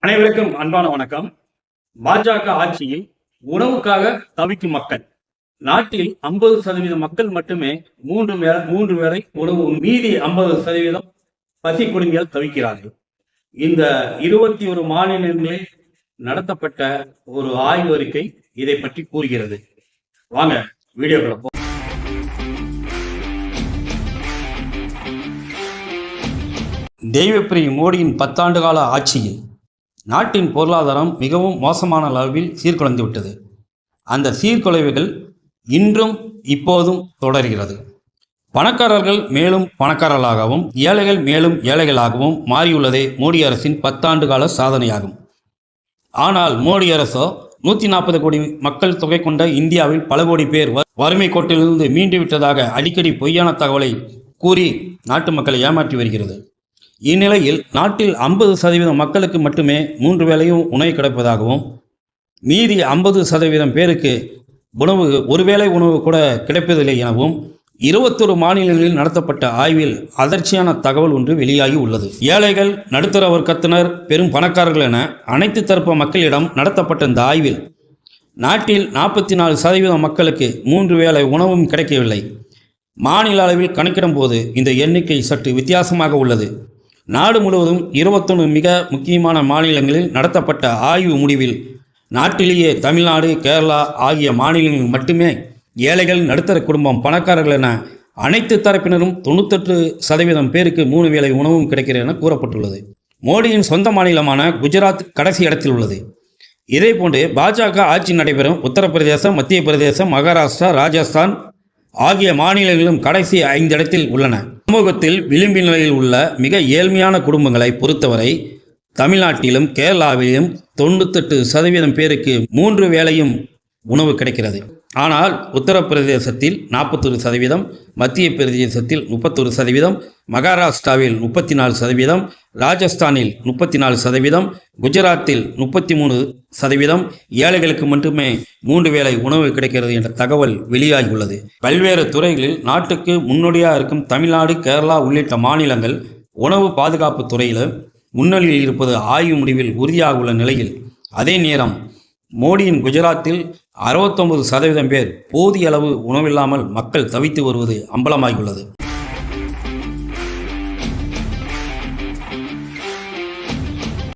அனைவருக்கும் அன்பான வணக்கம். பாஜக ஆட்சியில் உணவுக்காக தவிக்கும் மக்கள். நாட்டில் 50% மக்கள் மட்டுமே மூன்று வேளை உணவு, மீதி 50% பசி கொடுமையால் தவிக்கிறார்கள். இந்த 21 மாநிலங்களில் நடத்தப்பட்ட ஒரு ஆய்வு அறிக்கை இதை பற்றி கூறுகிறது. வாங்க வீடியோக்குள்ள போ. தெய்வப்பிரிய மோடியின் 10 ஆண்டு கால ஆட்சியில் நாட்டின் பொருளாதாரம் மிகவும் மோசமான அளவில் சீர்குலைந்துவிட்டது. அந்த சீர்குலைவுகள் இன்றும் இப்போதும் தொடர்கிறது. பணக்காரர்கள் மேலும் பணக்காரர்களாகவும் ஏழைகள் மேலும் ஏழைகளாகவும் மாறியுள்ளதே மோடி அரசின் 10 ஆண்டு கால சாதனையாகும். ஆனால் மோடி அரசோ 140 கோடி மக்கள் தொகை கொண்ட இந்தியாவில் பல கோடி பேர் வறுமை கோட்டிலிருந்து மீண்டு விட்டதாக அடிக்கடி பொய்யான தகவலை கூறி நாட்டு மக்களை ஏமாற்றி வருகிறது. இந்நிலையில் நாட்டில் 50% மக்களுக்கு மட்டுமே 3 வேளையும் உணவு கிடைப்பதாகவும், மீதி 50% பேருக்கு ஒருவேளை உணவு கூட கிடைப்பதில்லை எனவும் 21 மாநிலங்களில் நடத்தப்பட்ட ஆய்வில் அதிர்ச்சியான தகவல் ஒன்று வெளியாகி உள்ளது. ஏழைகள், நடுத்தர வர்க்கத்தினர், பெரும் பணக்காரர்கள் என அனைத்து தரப்பு மக்களிடம் நடத்தப்பட்ட இந்த ஆய்வில் நாட்டில் 44% மக்களுக்கு 3 வேளை உணவும் கிடைக்கவில்லை. மாநில அளவில் கணக்கிடும் போது இந்த எண்ணிக்கை சற்று வித்தியாசமாக உள்ளது. நாடு முழுவதும் 21 மிக முக்கியமான மாநிலங்களில் நடத்தப்பட்ட ஆய்வு முடிவில் நாட்டிலேயே தமிழ்நாடு, கேரளா ஆகிய மாநிலங்களில் மட்டுமே ஏழைகள், நடுத்தர குடும்பம், பணக்காரர்கள் என அனைத்து தரப்பினரும் 98% பேருக்கு 3 வேளை உணவும் கிடைக்கிறது என கூறப்பட்டுள்ளது. மோடியின் சொந்த மாநிலமான குஜராத் கடைசி இடத்தில் உள்ளது. இதேபோன்று பாஜக ஆட்சி நடைபெறும் உத்தரப்பிரதேசம், மத்திய பிரதேசம், மகாராஷ்டிரா, ராஜஸ்தான் ஆகிய மாநிலங்களிலும் கடைசி 5 இடத்தில் உள்ளன. சமூகத்தில் விளிம்பு நிலையில் உள்ள மிக ஏழ்மையான குடும்பங்களை பொறுத்தவரை தமிழ்நாட்டிலும் கேரளாவிலும் 98% பேருக்கு 3 வேளையும் உணவு கிடைக்கிறது. ஆனால் உத்தரப்பிரதேசத்தில் 41%, மத்திய பிரதேசத்தில் 31%, மகாராஷ்டிராவில் 34%, ராஜஸ்தானில் 34%, குஜராத்தில் 33% ஏழைகளுக்கு மட்டுமே 3 வேளை உணவு கிடைக்கிறது என்ற தகவல் வெளியாகியுள்ளது. பல்வேறு துறைகளில் நாட்டுக்கு முன்னோடியாக இருக்கும் தமிழ்நாடு, கேரளா உள்ளிட்ட மாநிலங்கள் உணவு பாதுகாப்பு துறையில் முன்னணியில் இருப்பது ஆய்வு முடிவில் உறுதியாக உள்ள நிலையில், அதே நேரம் மோடியின் குஜராத்தில் 69% பேர் போதிய அளவு உணவில்லாமல் மக்கள் தவித்து வருவது அம்பலமாகியுள்ளது.